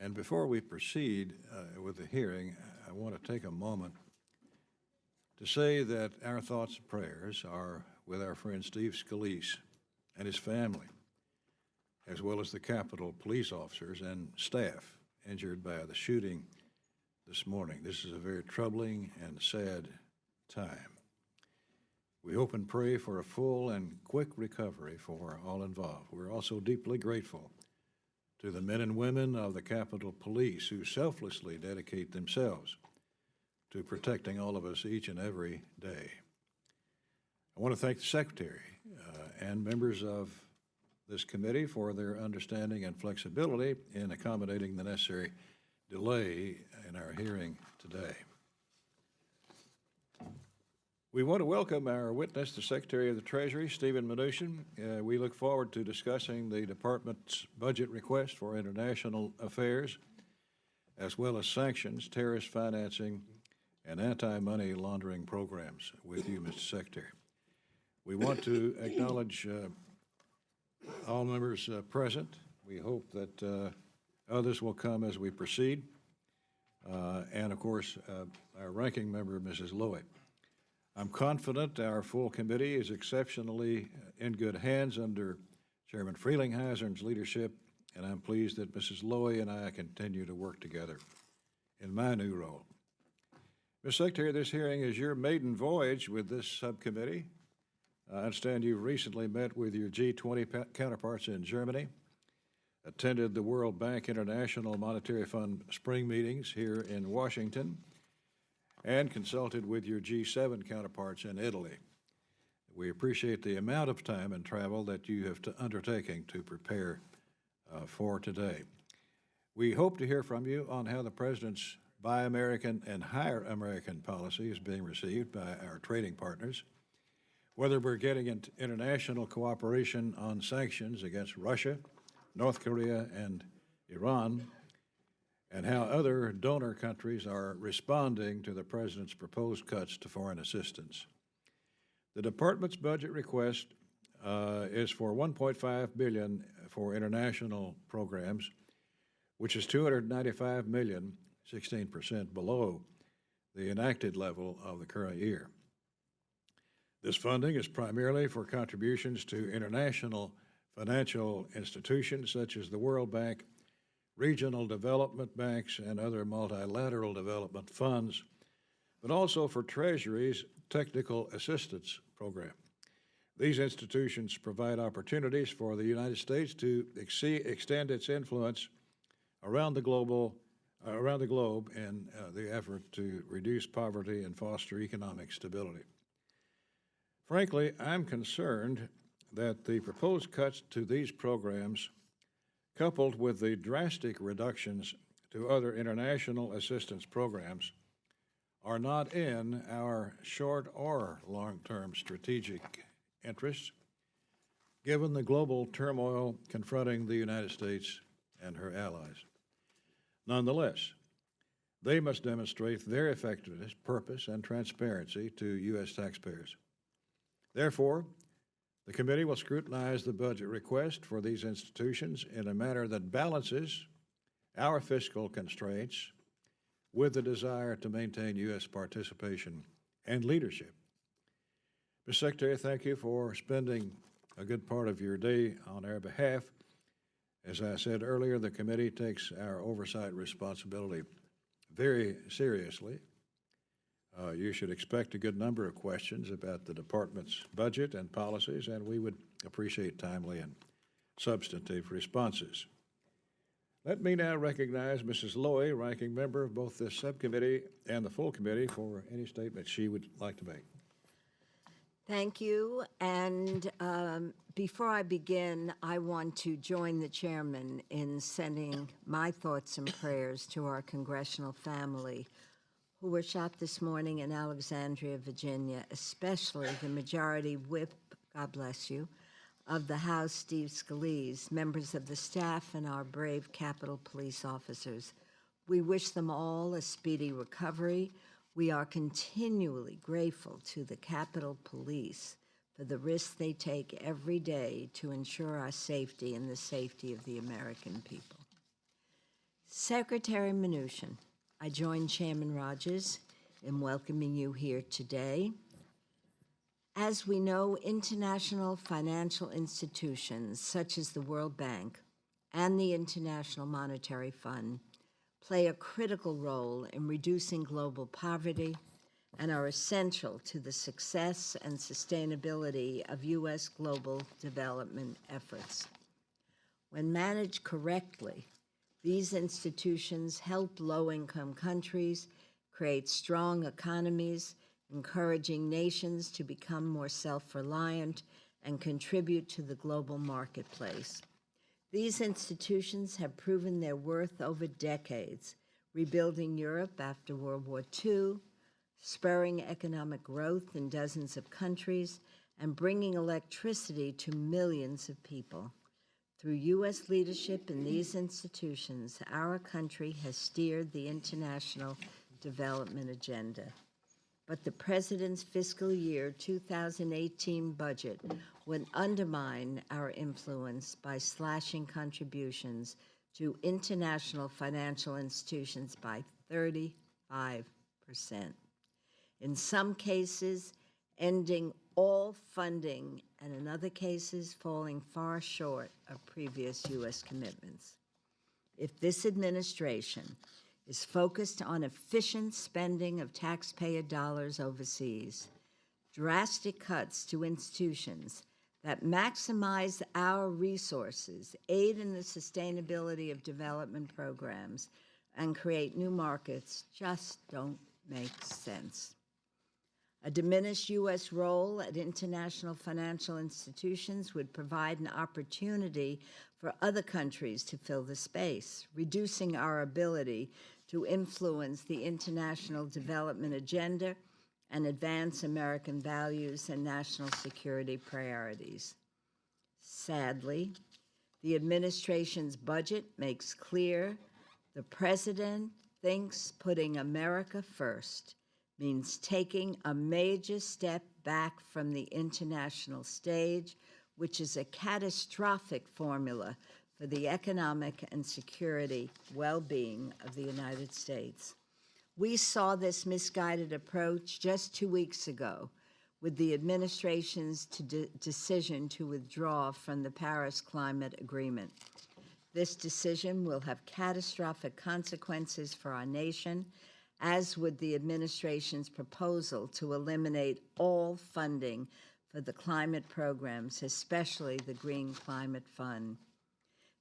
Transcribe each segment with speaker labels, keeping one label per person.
Speaker 1: And before we proceed with the hearing, I want to take a moment to say that our thoughts and prayers are with our friend Steve Scalise and his family, as well as the Capitol police officers and staff injured by the shooting this morning. This is a very troubling and sad time. We hope and pray for a full and quick recovery for all involved. We're also deeply grateful to the men and women of the Capitol Police who selflessly dedicate themselves to protecting all of us each and every day. I want to thank the Secretary and members of this committee for their understanding and flexibility in accommodating the necessary delay in our hearing today. We want to welcome our witness, the Secretary of the Treasury, Steven Mnuchin. We look forward to discussing the Department's budget request for international affairs, as well as sanctions, terrorist financing, and anti-money laundering programs with you, Mr. Secretary. We want to acknowledge all members present. We hope that others will come as we proceed. And of course, our ranking member, Mrs. Lowy. I'm confident our full committee is exceptionally in good hands under Chairman Frelinghuysen's leadership, and I'm pleased that Mrs. Lowy and I continue to work together in my new role. Mr. Secretary, this hearing is your maiden voyage with this subcommittee. I understand you recently met with your G20 counterparts in Germany, attended the World Bank International Monetary Fund spring meetings here in Washington, and consulted with your G7 counterparts in Italy. We appreciate the amount of time and travel that you have undertaken to prepare for today. We hope to hear from you on how the President's Buy American and Hire American policy is being received by our trading partners, whether we're getting into international cooperation on sanctions against Russia, North Korea, and Iran, and how other donor countries are responding to the President's proposed cuts to foreign assistance. The Department's budget request is for $1.5 billion for international programs, which is $295 million, 16% below the enacted level of the current year. This funding is primarily for contributions to international financial institutions such as the World Bank, regional development banks, and other multilateral development funds, but also for Treasury's Technical Assistance Program. These institutions provide opportunities for the United States to extend its influence around the globe in the effort to reduce poverty and foster economic stability. Frankly, I'm concerned that the proposed cuts to these programs, coupled with the drastic reductions to other international assistance programs, are not in our short or long-term strategic interests, given the global turmoil confronting the United States and her allies. Nonetheless, they must demonstrate their effectiveness, purpose, and transparency to U.S. taxpayers. Therefore, the committee will scrutinize the budget request for these institutions in a manner that balances our fiscal constraints with the desire to maintain U.S. participation and leadership. Mr. Secretary, thank you for spending a good part of your day on our behalf. As I said earlier, the committee takes our oversight responsibility very seriously. You should expect a good number of questions about the department's budget and policies, and we would appreciate timely and substantive responses. Let me now recognize Mrs. Lowy, ranking member of both this subcommittee and the full committee, for any statement she would like to make.
Speaker 2: Thank you. And before I begin, I want to join the chairman in sending my thoughts and prayers to our congressional family who were shot this morning in Alexandria, Virginia, especially the Majority Whip, God bless you, of the House, Steve Scalise, members of the staff, and our brave Capitol Police officers. We wish them all a speedy recovery. We are continually grateful to the Capitol Police for the risks they take every day to ensure our safety and the safety of the American people. Secretary Mnuchin, I join Chairman Rogers in welcoming you here today. As we know, international financial institutions such as the World Bank and the International Monetary Fund play a critical role in reducing global poverty and are essential to the success and sustainability of U.S. global development efforts. When managed correctly, these institutions help low-income countries create strong economies, encouraging nations to become more self-reliant and contribute to the global marketplace. These institutions have proven their worth over decades, rebuilding Europe after World War II, spurring economic growth in dozens of countries, and bringing electricity to millions of people. Through U.S. leadership in these institutions, our country has steered the international development agenda. But the President's fiscal year 2018 budget would undermine our influence by slashing contributions to international financial institutions by 35%. In some cases, ending all funding, and in other cases, falling far short of previous U.S. commitments. If this administration is focused on efficient spending of taxpayer dollars overseas, drastic cuts to institutions that maximize our resources, aid in the sustainability of development programs, and create new markets just don't make sense. A diminished U.S. role at international financial institutions would provide an opportunity for other countries to fill the space, reducing our ability to influence the international development agenda and advance American values and national security priorities. Sadly, the administration's budget makes clear the President thinks putting America first means taking a major step back from the international stage, which is a catastrophic formula for the economic and security well-being of the United States. We saw this misguided approach just 2 weeks ago with the administration's decision to withdraw from the Paris Climate Agreement. This decision will have catastrophic consequences for our nation, as would the administration's proposal to eliminate all funding for the climate programs, especially the Green Climate Fund.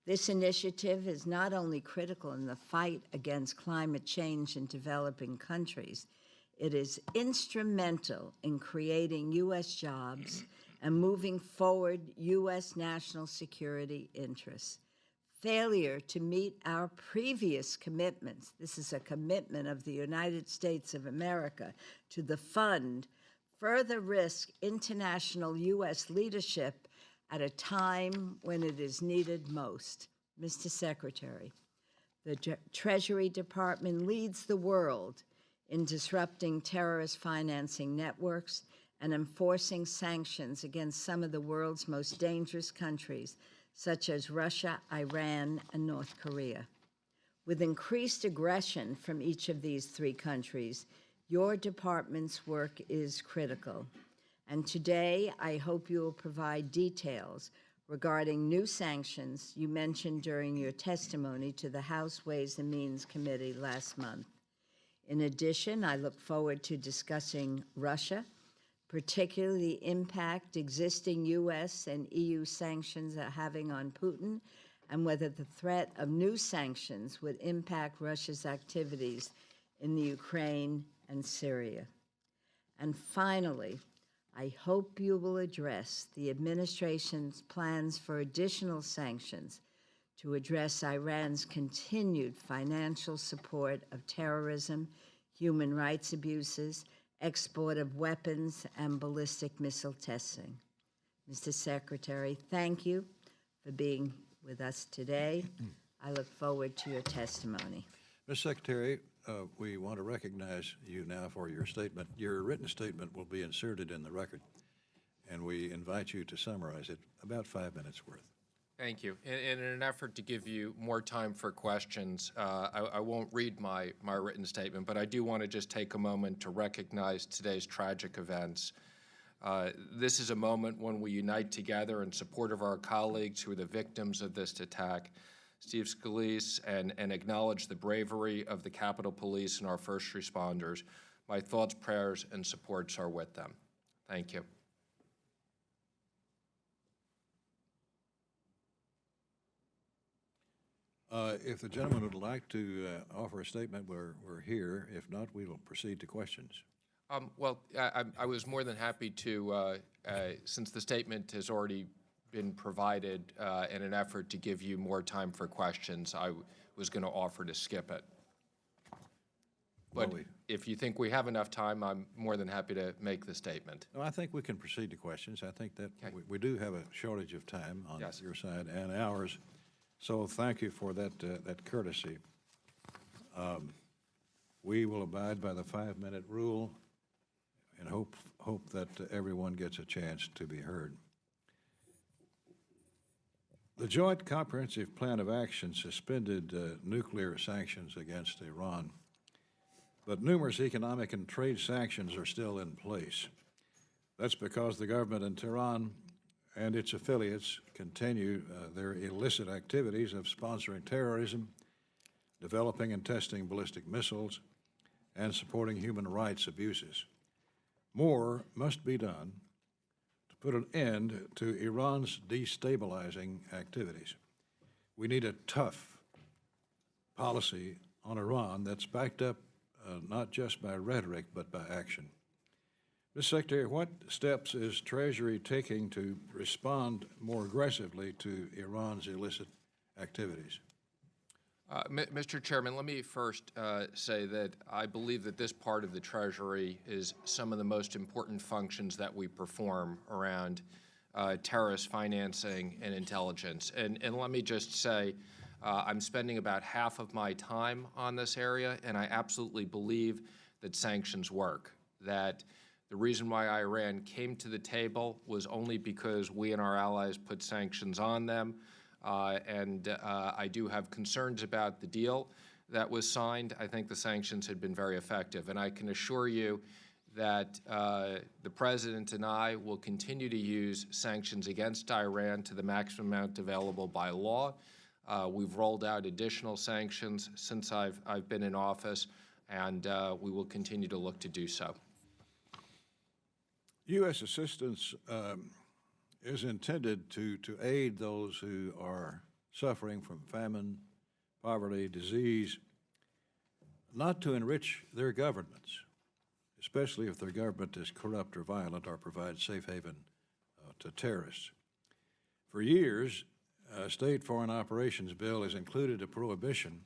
Speaker 2: This initiative is not only critical in the fight against climate change in developing countries, it is instrumental in creating U.S. jobs and moving forward U.S. national security interests. Failure to meet our previous commitments, this is a commitment of the United States of America to the fund, further risk international U.S. leadership at a time when it is needed most. Mr. Secretary, the Treasury Department leads the world in disrupting terrorist financing networks and enforcing sanctions against some of the world's most dangerous countries, such as Russia, Iran, and North Korea. With increased aggression from each of these three countries, your department's work is critical. And today, I hope you will provide details regarding new sanctions you mentioned during your testimony to the House Ways and Means Committee last month. In addition, I look forward to discussing Russia, particularly the impact existing U.S. and EU sanctions are having on Putin, and whether the threat of new sanctions would impact Russia's activities in the Ukraine and Syria. And finally, I hope you will address the administration's plans for additional sanctions to address Iran's continued financial support of terrorism, human rights abuses, export of weapons, and ballistic missile testing. Mr. Secretary, thank you for being with us today. I look forward to your testimony.
Speaker 1: Ms. Secretary, we want to recognize you now for your statement. Your written statement will be inserted in the record, and we invite you to summarize it, about 5 minutes worth.
Speaker 3: Thank you. In an effort to give you more time for questions, I won't read my written statement, but I do want to just take a moment to recognize today's tragic events. This is a moment when we unite together in support of our colleagues who are the victims of this attack, Steve Scalise, and acknowledge the bravery of the Capitol Police and our first responders. My thoughts, prayers, and supports are with them. Thank you.
Speaker 1: If the gentleman would like to offer a statement, we're here. If not, we will proceed to questions.
Speaker 3: Well, I was more than happy to, since the statement has already been provided in an effort to give you more time for questions, I was going to offer to skip it. But if you think we have enough time, I'm more than happy to make the statement.
Speaker 1: No, I think we can proceed to questions. I think that we do have a shortage of time on your side and ours. So thank you for that, that courtesy. We will abide by the 5-minute rule and hope that everyone gets a chance to be heard. The Joint Comprehensive Plan of Action suspended nuclear sanctions against Iran, but numerous economic and trade sanctions are still in place. That's because the government in Tehran and its affiliates continue their illicit activities of sponsoring terrorism, developing and testing ballistic missiles, and supporting human rights abuses. More must be done to put an end to Iran's destabilizing activities. We need a tough policy on Iran that's backed up not just by rhetoric but by action. Mr. Secretary, what steps is Treasury taking to respond more aggressively to Iran's illicit activities?
Speaker 3: Mr. Chairman, let me first say that I believe that this part of the Treasury is some of the most important functions that we perform around terrorist financing and intelligence. And let me just say, I'm spending about half of my time on this area, and I absolutely believe that sanctions work, that the reason why Iran came to the table was only because we and our allies put sanctions on them. I do have concerns about the deal that was signed. I think the sanctions had been very effective. And I can assure you that the President and I will continue to use sanctions against Iran to the maximum amount available by law. We've rolled out additional sanctions since I've been in office, and we will continue to look to do so.
Speaker 1: U.S. assistance is intended to aid those who are suffering from famine, poverty, disease, not to enrich their governments, especially if their government is corrupt or violent or provides safe haven to terrorists. For years, State Foreign Operations Bill has included a prohibition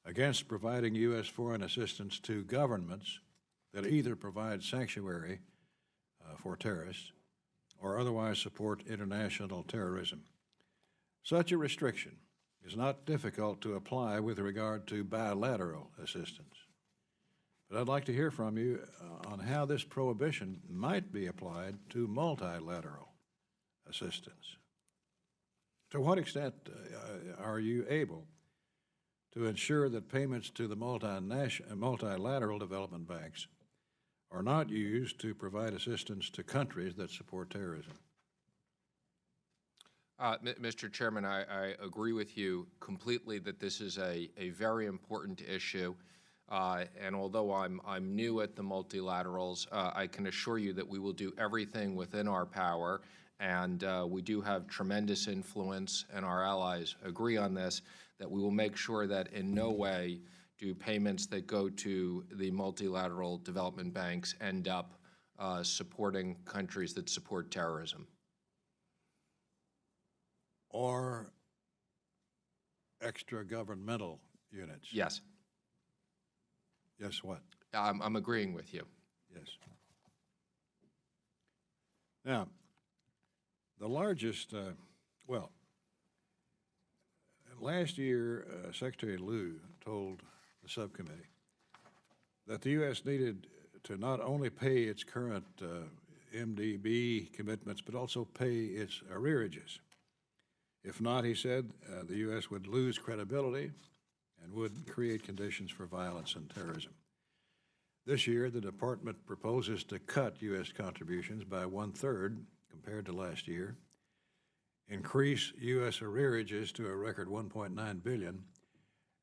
Speaker 1: against providing U.S. foreign assistance to governments that either provide sanctuary for terrorists or otherwise support international terrorism. Such a restriction is not difficult to apply with regard to bilateral assistance. But I'd like to hear from you on how this prohibition might be applied to multilateral assistance. To what extent are you able to ensure that payments to the multilateral development banks are not used to provide assistance to countries that support terrorism?
Speaker 3: Mr. Chairman, I agree with you completely that this is a very important issue. And although I'm new at the multilaterals, I can assure you that we will do everything within our power. And we do have tremendous influence, and our allies agree on this, that we will make sure that in no way do payments that go to the multilateral development banks end up supporting countries that support terrorism.
Speaker 1: Or extra-governmental units?
Speaker 3: Yes.
Speaker 1: Yes, what?
Speaker 3: I'm agreeing with you.
Speaker 1: Yes. Now, the largest, well, last year, Secretary Lew told the subcommittee that the U.S. needed to not only pay its current MDB commitments, but also pay its arrearages. If not, he said, the U.S. would lose credibility and would create conditions for violence and terrorism. This year, the department proposes to cut U.S. contributions by 1/3 compared to last year, increase U.S. arrearages to a record $1.9 billion,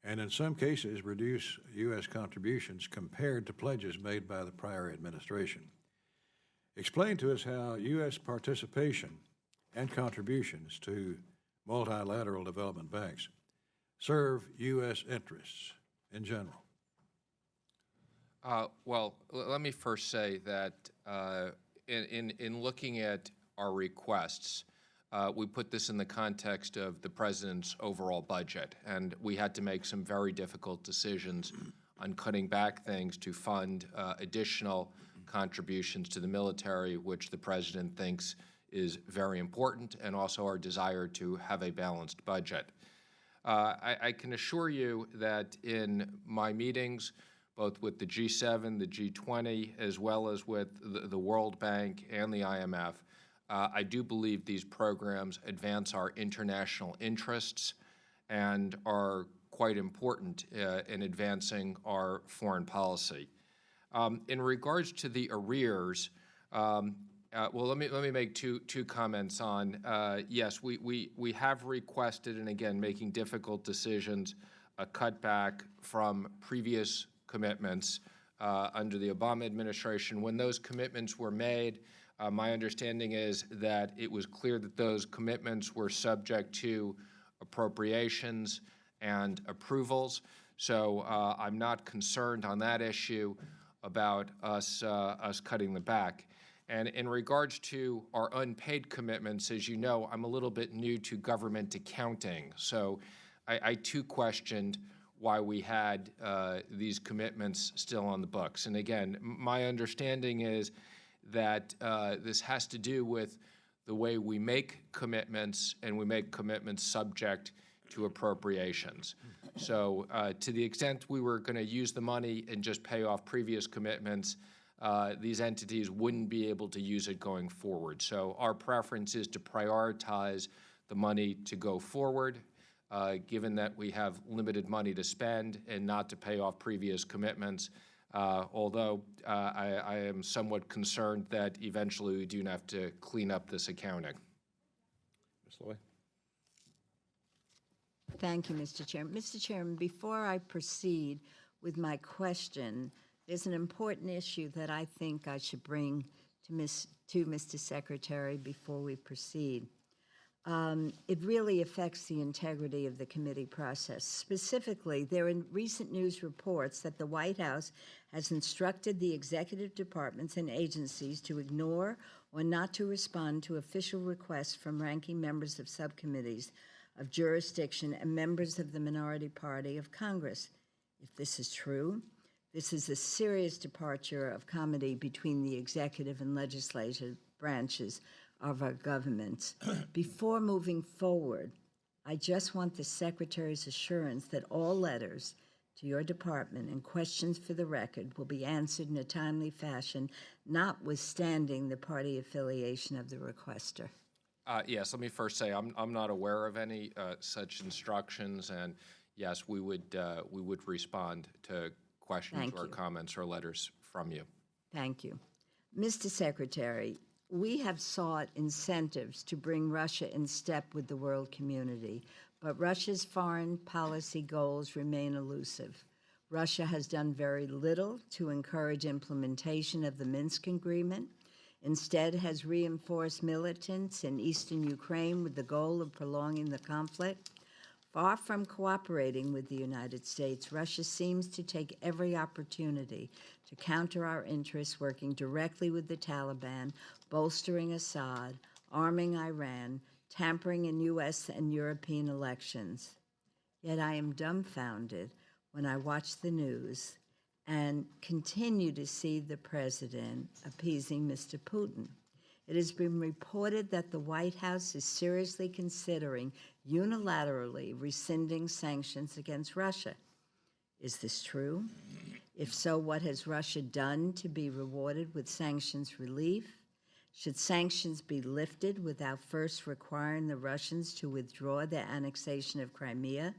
Speaker 1: and in some cases reduce U.S. contributions compared to pledges made by the prior administration. Explain to us how U.S. participation and contributions to multilateral development banks serve U.S. interests in general.
Speaker 3: Well, let me first say that in looking at our requests, we put this in the context of the President's overall budget, and we had to make some very difficult decisions on cutting back things to fund additional contributions to the military, which the President thinks is very important, and also our desire to have a balanced budget. I can assure you that in my meetings, both with the G7, the G20, as well as with the World Bank and the IMF, I do believe these programs advance our international interests and are quite important in advancing our foreign policy. In regards to the arrears, well, let me make two comments on, yes, we have requested, and again, making difficult decisions, a cutback from previous commitments under the Obama administration. When those commitments were made, my understanding is that it was clear that those commitments were subject to appropriations and approvals. So I'm not concerned on that issue about us cutting the back. And in regards to our unpaid commitments, as you know, I'm a little bit new to government accounting. So I too questioned why we had these commitments still on the books. And again, my understanding is that this has to do with the way we make commitments, and we make commitments subject to appropriations. So to the extent we were going to use the money and just pay off previous commitments, these entities wouldn't be able to use it going forward. So our preference is to prioritize the money to go forward, given that we have limited money to spend, and not to pay off previous commitments, although I am somewhat concerned that eventually we do have to clean up this accounting.
Speaker 1: Ms. Loy?
Speaker 2: Thank you, Mr. Chairman. Mr. Chairman, before I proceed with my question, there's an important issue that I think I should bring to Mr. Secretary before we proceed. It really affects the integrity of the committee process. Specifically, there are recent news reports that the White House has instructed the executive departments and agencies to ignore or not to respond to official requests from ranking members of subcommittees of jurisdiction and members of the minority party of Congress. If this is true, this is a serious departure of comity between the executive and legislative branches of our governments. Before moving forward, I just want the Secretary's assurance that all letters to your department and questions for the record will be answered in a timely fashion, notwithstanding the party affiliation of the requester.
Speaker 3: Yes, let me first say I'm not aware of any such instructions, and yes, we would respond to questions or comments or letters from you.
Speaker 2: Thank you. Mr. Secretary, we have sought incentives to bring Russia in step with the world community, but Russia's foreign policy goals remain elusive. Russia has done very little to encourage implementation of the Minsk Agreement, instead has reinforced militants in eastern Ukraine with the goal of prolonging the conflict. Far from cooperating with the United States, Russia seems to take every opportunity to counter our interests, working directly with the Taliban, bolstering Assad, arming Iran, tampering in U.S. and European elections. Yet I am dumbfounded when I watch the news and continue to see the president appeasing Mr. Putin. It has been reported that the White House is seriously considering unilaterally rescinding sanctions against Russia. Is this true? If so, what has Russia done to be rewarded with sanctions relief? Should sanctions be lifted without first requiring the Russians to withdraw their annexation of Crimea?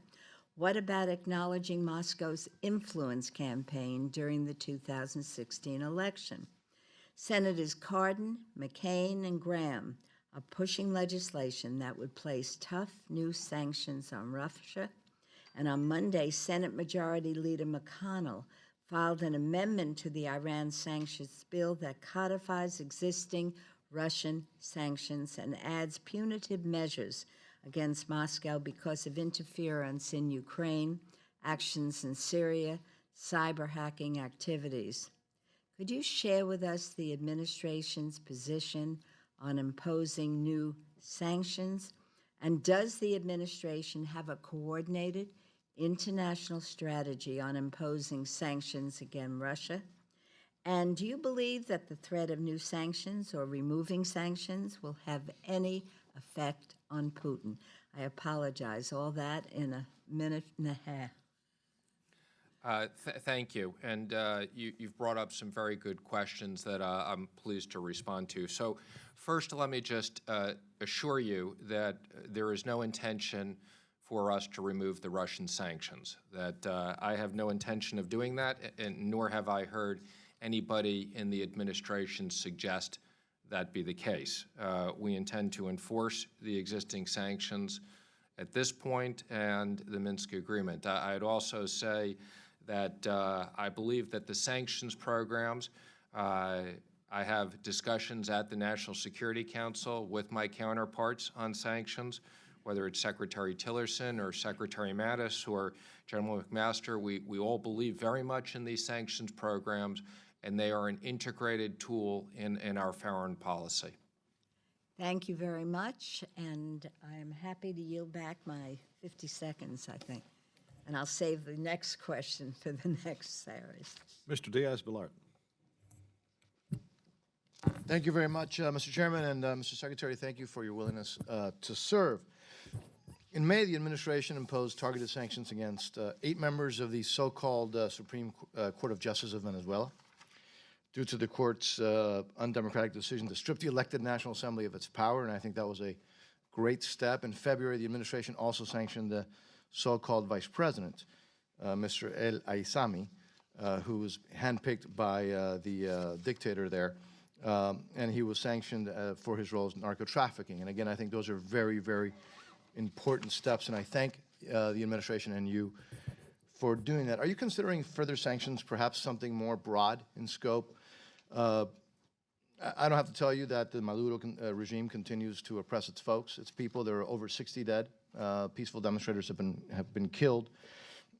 Speaker 2: What about acknowledging Moscow's influence campaign during the 2016 election? Senators Cardin, McCain, and Graham are pushing legislation that would place tough new sanctions on Russia. And on Monday, Senate Majority Leader McConnell filed an amendment to the Iran sanctions bill that codifies existing Russian sanctions and adds punitive measures against Moscow because of interference in Ukraine, actions in Syria, cyber hacking activities. Could you share with us the administration's position on imposing new sanctions? And does the administration have a coordinated international strategy on imposing sanctions against Russia? And do you believe that the threat of new sanctions or removing sanctions will have any effect on Putin? I apologize, all that in a minute and a half.
Speaker 3: Thank you. And you've brought up some very good questions that I'm pleased to respond to. So first, let me just assure you that there is no intention for us to remove the Russian sanctions, that I have no intention of doing that, and nor have I heard anybody in the administration suggest that be the case. We intend to enforce the existing sanctions at this point and the Minsk agreement. I'd also say that I believe that the sanctions programs, I have discussions at the National Security Council with my counterparts on sanctions, whether it's Secretary Tillerson or Secretary Mattis or General McMaster. We all believe very much in these sanctions programs, and they are an integrated tool in our foreign policy.
Speaker 2: Thank you very much, and I am happy to yield back my 50 seconds, I think. And I'll save the next question for the next series.
Speaker 1: Mr. Diaz-Balart.
Speaker 4: Thank you very much, Mr. Chairman, and Mr. Secretary, thank you for your willingness to serve. In May, the administration imposed targeted sanctions against 8 members of the so-called Supreme Court of Justice of Venezuela due to the court's undemocratic decision to strip the elected National Assembly of its power, and I think that was a great step. In February, the administration also sanctioned the so-called vice president, Mr. El Aissami, who was handpicked by the dictator there, and he was sanctioned for his role in narco-trafficking. And again, I think those are very, very important steps, and I thank the administration and you for doing that. Are you considering further sanctions, perhaps something more broad in scope? I don't have to tell you that the Maduro regime continues to oppress its folks, its people. There are over 60 dead. Peaceful demonstrators have been killed,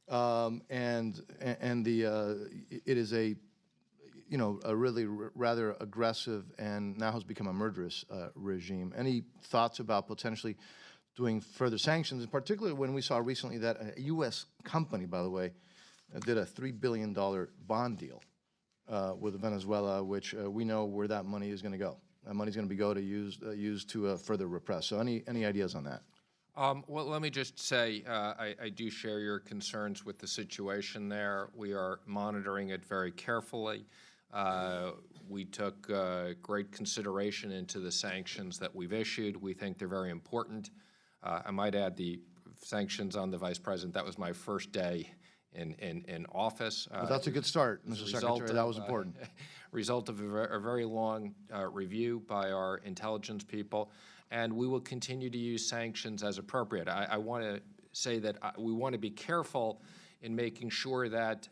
Speaker 4: it is a really rather aggressive and now has become a murderous regime. Any thoughts about potentially doing further sanctions, in particular when we saw recently that a U.S. company, by the way, did a $3 billion bond deal with Venezuela, which we know where that money is going to go. That money is going to be used to further repress. So any ideas on that?
Speaker 3: Well, let me just say I do share your concerns with the situation there. We are monitoring it very carefully. We took great consideration into the sanctions that we've issued. We think they're very important. I might add the sanctions on the Vice President. That was my first day in office.
Speaker 4: Well, that's a good start, Mr. Secretary. That was important.
Speaker 3: Result of a very long review by our intelligence people, and we will continue to use sanctions as appropriate. I want to say that we want to be careful in making sure that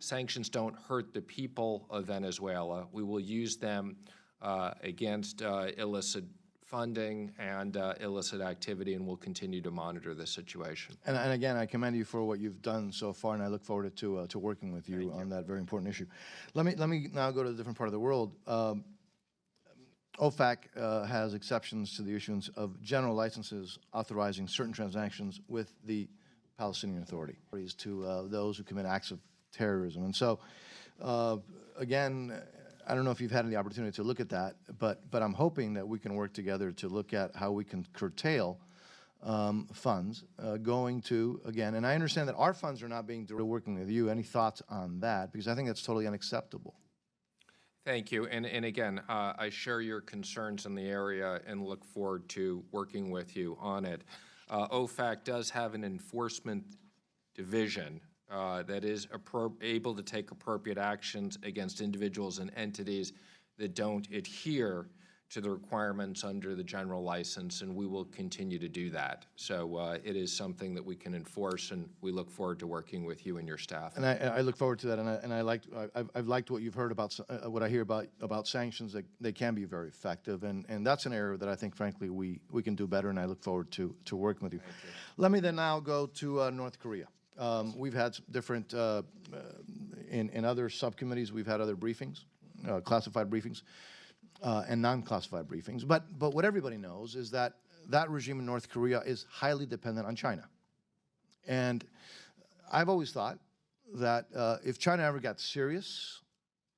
Speaker 3: sanctions don't hurt the people of Venezuela. We will use them against illicit funding and illicit activity, and we'll continue to monitor the situation.
Speaker 4: And again, I commend you for what you've done so far, and I look forward to working with you on that very important issue. Let me now go to a different part of the world. OFAC has exceptions to the issuance of general licenses authorizing certain transactions with the Palestinian Authority to those who commit acts of terrorism. And so, again, I don't know if you've had the opportunity to look at that, but I'm hoping that we can work together to look at how we can curtail funds going to, again, and I understand that our funds are not being working with you. Any thoughts on that? Because I think that's totally unacceptable.
Speaker 3: Thank you. And again, I share your concerns in the area and look forward to working with you on it. OFAC does have an enforcement division that is able to take appropriate actions against individuals and entities that don't adhere to the requirements under the general license, and we will continue to do that. So it is something that we can enforce, and we look forward to working with you and your staff.
Speaker 4: And I look forward to that, and I've liked what you've heard about, what I hear about sanctions, that they can be very effective, and that's an area that I think, frankly, we can do better, and I look forward to working with you. Let me then now go to North Korea. We've had different, in other subcommittees, we've had other briefings, classified briefings, and non-classified briefings. But what everybody knows is that that regime in North Korea is highly dependent on China. And I've always thought that if China ever got serious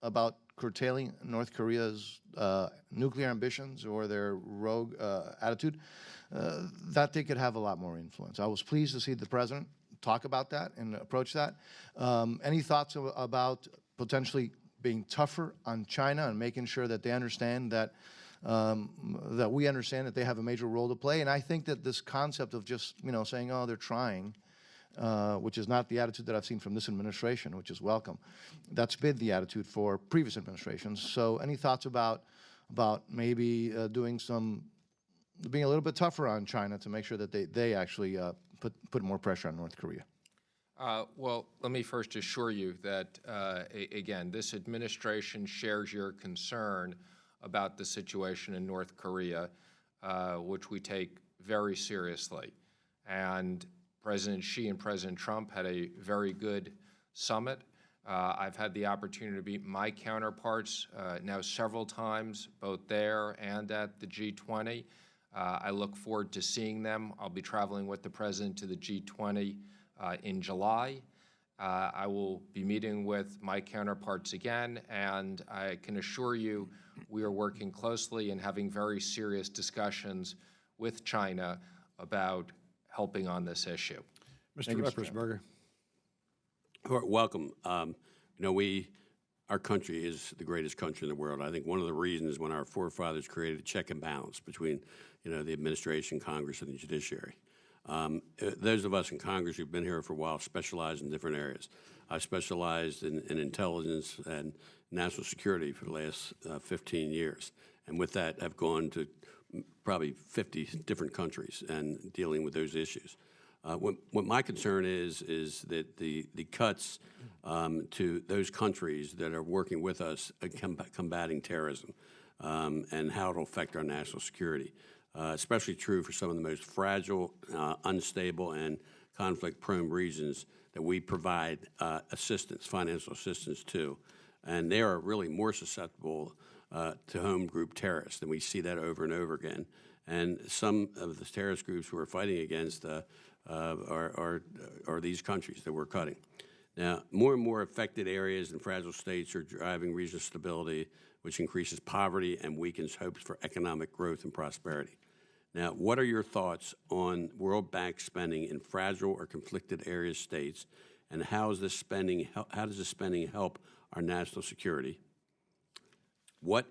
Speaker 4: about curtailing North Korea's nuclear ambitions or their rogue attitude, that they could have a lot more influence. I was pleased to see the president talk about that and approach that. Any thoughts about potentially being tougher on China and making sure that they understand that that we understand that they have a major role to play? And I think that this concept of just, saying, oh, they're trying, which is not the attitude that I've seen from this administration, which is welcome. That's been the attitude for previous administrations. So any thoughts about maybe being a little bit tougher on China to make sure that they actually put more pressure on North Korea?
Speaker 3: Well, let me first assure you that, again, this administration shares your concern about the situation in North Korea, which we take very seriously. And President Xi and President Trump had a very good summit. I've had the opportunity to meet my counterparts now several times, both there and at the G20. I look forward to seeing them. I'll be traveling with the President to the G20 in July. I will be meeting with my counterparts again, and I can assure you we are working closely and having very serious discussions with China about helping on this issue.
Speaker 1: Mr. Ruppersberger.
Speaker 5: Welcome. Our country is the greatest country in the world. I think one of the reasons when our forefathers created a check and balance between, the administration, Congress, and the judiciary. Those of us in Congress who've been here for a while specialize in different areas. I've specialized in intelligence and national security for the last 15 years. And with that, I've gone to probably 50 different countries and dealing with those issues. What my concern is that the cuts to those countries that are working with us combating terrorism and how it'll affect our national security. Especially true for some of the most fragile, unstable, and conflict-prone regions that we provide assistance, financial assistance to. And they are really more susceptible to home group terrorists, and we see that over and over again. And some of the terrorist groups we're fighting against are these countries that we're cutting. Now, more and more affected areas and fragile states are driving regional stability, which increases poverty and weakens hopes for economic growth and prosperity. Now, what are your thoughts on World Bank spending in fragile or conflicted area states, and how does this spending help our national security? What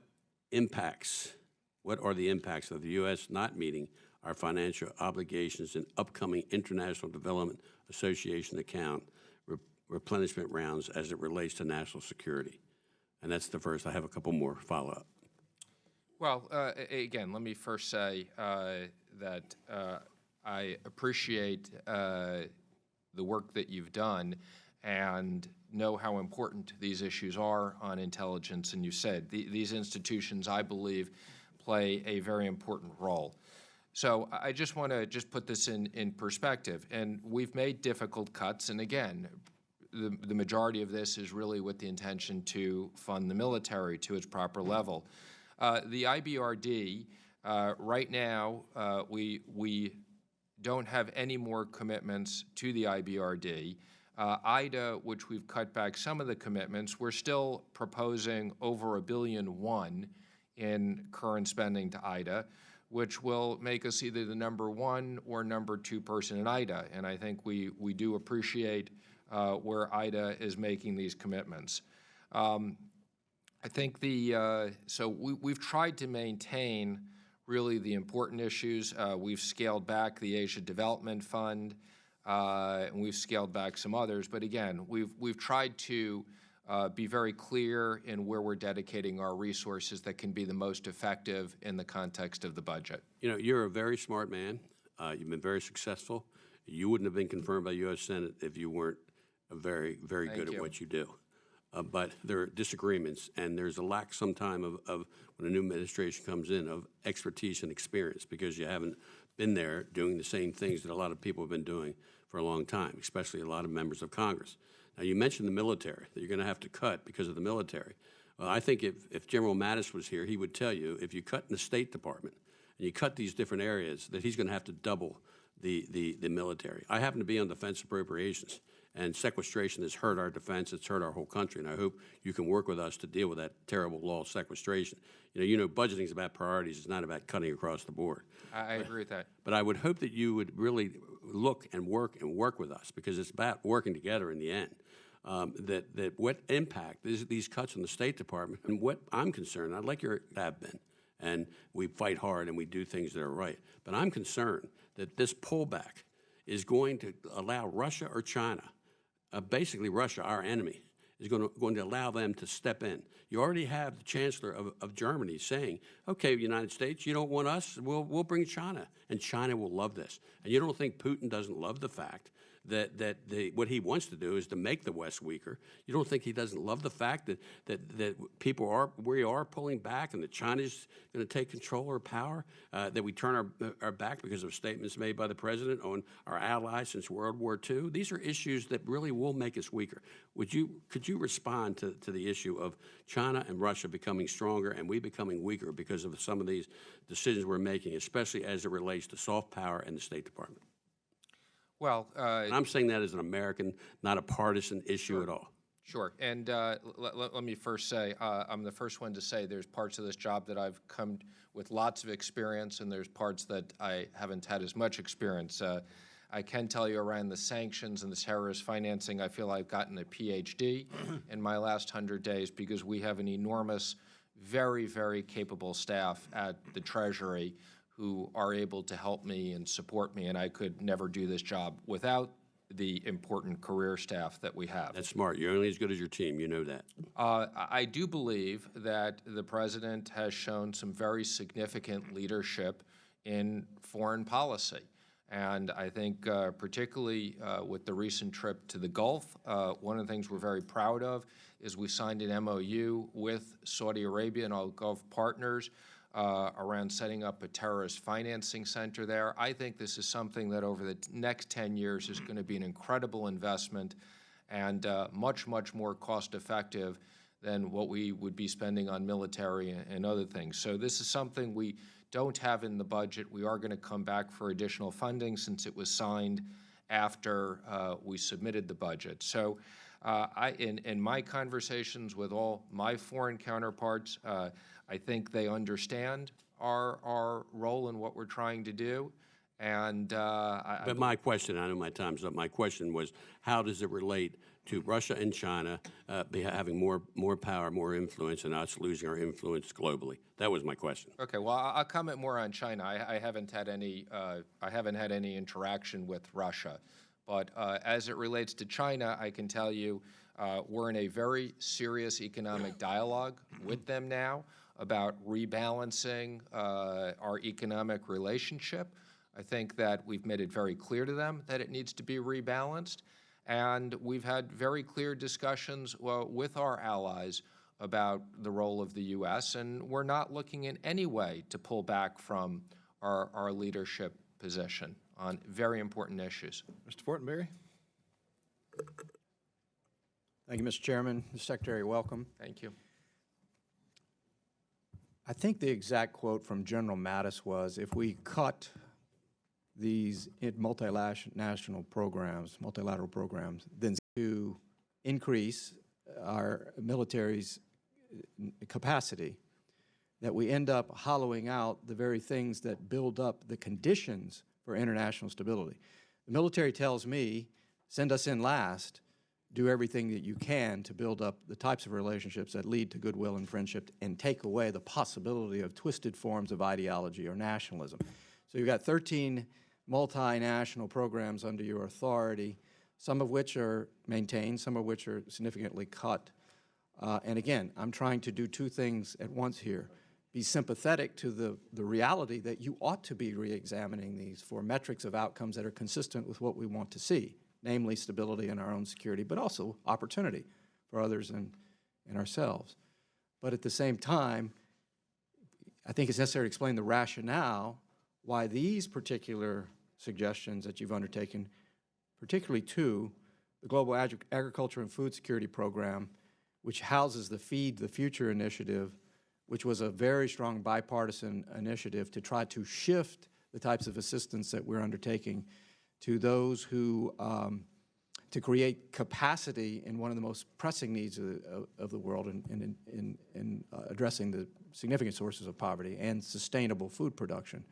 Speaker 5: are the impacts of the U.S. not meeting our financial obligations in upcoming International Development Association account replenishment rounds as it relates to national security? And that's the first. I have a couple more follow-up.
Speaker 3: Well, again, let me first say that I appreciate the work that you've done and know how important these issues are on intelligence. And you said these institutions, I believe, play a very important role. So I just want to put this in perspective. And we've made difficult cuts. And again, the majority of this is really with the intention to fund the military to its proper level. The IBRD, right now, we don't have any more commitments to the IBRD. IDA, which we've cut back some of the commitments, we're still proposing over $1.1 billion in current spending to IDA, which will make us either the number one or number two person in IDA. And I think we do appreciate where IDA is making these commitments. I think so we've tried to maintain really the important issues. We've scaled back the Asia Development Fund, and we've scaled back some others. But again, we've tried to be very clear in where we're dedicating our resources that can be the most effective in the context of the budget.
Speaker 5: You know, you're a very smart man. You've been very successful. You wouldn't have been confirmed by the U.S. Senate if you weren't very, very good at what you do. But there are disagreements, and there's a lack sometime of when a new administration comes in, of expertise and experience, because you haven't been there doing the same things that a lot of people have been doing for a long time, especially a lot of members of Congress. Now, you mentioned the military, that you're going to have to cut because of the military. Well, I think if General Mattis was here, he would tell you, if you cut in the State Department and you cut these different areas, that he's going to have to double the military. I happen to be on defense appropriations, and sequestration has hurt our defense. It's hurt our whole country, and I hope you can work with us to deal with that terrible law of sequestration. You know, budgeting is about priorities. It's not about cutting across the board.
Speaker 3: I agree with that.
Speaker 5: But I would hope that you would really look and work with us, because it's about working together in the end. That what impact these cuts in the State Department, and what I'm concerned, I'd like your have been, and we fight hard and we do things that are right. But I'm concerned that this pullback is going to allow Russia or China, basically Russia, our enemy, is going to allow them to step in. You already have the Chancellor of Germany saying, okay, United States, you don't want us, we'll bring China, and China will love this. And you don't think Putin doesn't love the fact that what he wants to do is to make the West weaker? You don't think he doesn't love the fact that we are pulling back, and that China's going to take control of power, that we turn our back because of statements made by the President on our allies since World War II? These are issues that really will make us weaker. Could you respond to the issue of China and Russia becoming stronger and we becoming weaker because of some of these decisions we're making, especially as it relates to soft power and the State Department?
Speaker 3: Well,
Speaker 5: And I'm saying that as an American, not a partisan issue at all.
Speaker 3: sure. And let me first say, I'm the first one to say there's parts of this job that I've come with lots of experience, and there's parts that I haven't had as much experience. I can tell you around the sanctions and the terrorist financing, I feel I've gotten a PhD in my last 100 days, because we have an enormous, very, very capable staff at the Treasury who are able to help me and support me, and I could never do this job without the important career staff that we have.
Speaker 5: That's smart. You're only as good as your team. You know that.
Speaker 3: I do believe that the President has shown some very significant leadership in foreign policy. And I think particularly with the recent trip to the Gulf, one of the things we're very proud of is we signed an MOU with Saudi Arabia and our Gulf partners around setting up a terrorist financing center there. I think this is something that over the next 10 years is going to be an incredible investment, and much, much more cost-effective than what we would be spending on military and other things. So this is something we don't have in the budget. We are going to come back for additional funding since it was signed after we submitted the budget. So in my conversations with all my foreign counterparts, I think they understand our role in what we're trying to do. And
Speaker 5: But my question, I know my time's up, my question was, how does it relate to Russia and China having more power, more influence, and us losing our influence globally? That was my question.
Speaker 3: Okay, well, I'll comment more on China. I haven't had any interaction with Russia, but as it relates to China, I can tell you we're in a very serious economic dialogue with them now about rebalancing our economic relationship. I think that we've made it very clear to them that it needs to be rebalanced, and we've had very clear discussions with our allies about the role of the U.S., and we're not looking in any way to pull back from our leadership position on very important issues.
Speaker 1: Mr. Fortenberry?
Speaker 6: Thank you, Mr. Chairman. Mr. Secretary, welcome.
Speaker 3: Thank you.
Speaker 6: I think the exact quote from General Mattis was, if we cut these multilateral programs, then to increase our military's capacity, that we end up hollowing out the very things that build up the conditions for international stability. The military tells me, send us in last, do everything that you can to build up the types of relationships that lead to goodwill and friendship and take away the possibility of twisted forms of ideology or nationalism. So you've got 13 multinational programs under your authority, some of which are maintained, some of which are significantly cut. And again, I'm trying to do two things at once here. Be sympathetic to the reality that you ought to be re-examining these for metrics of outcomes that are consistent with what we want to see, namely stability in our own security, but also opportunity for others and ourselves. But at the same time, I think it's necessary to explain the rationale why these particular suggestions that you've undertaken, particularly two, the Global Agriculture and Food Security Program, which houses the Feed the Future initiative, which was a very strong bipartisan initiative to try to shift the types of assistance that we're undertaking to those who, to create capacity in one of the most pressing needs of the world in addressing the significant sources of poverty and sustainable food production,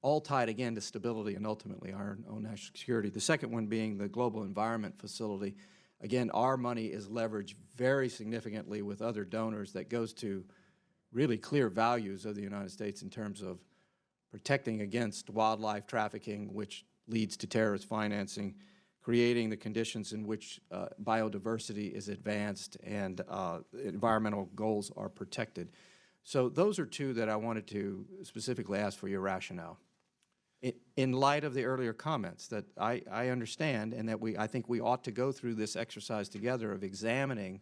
Speaker 6: all tied again to stability and ultimately our own national security. The second one being the Global Environment Facility. Again, our money is leveraged very significantly with other donors that goes to really clear values of the United States in terms of protecting against wildlife trafficking, which leads to terrorist financing, creating the conditions in which biodiversity is advanced and environmental goals are protected. So those are two that I wanted to specifically ask for your rationale. In light of the earlier comments that I understand and that I think we ought to go through this exercise together of examining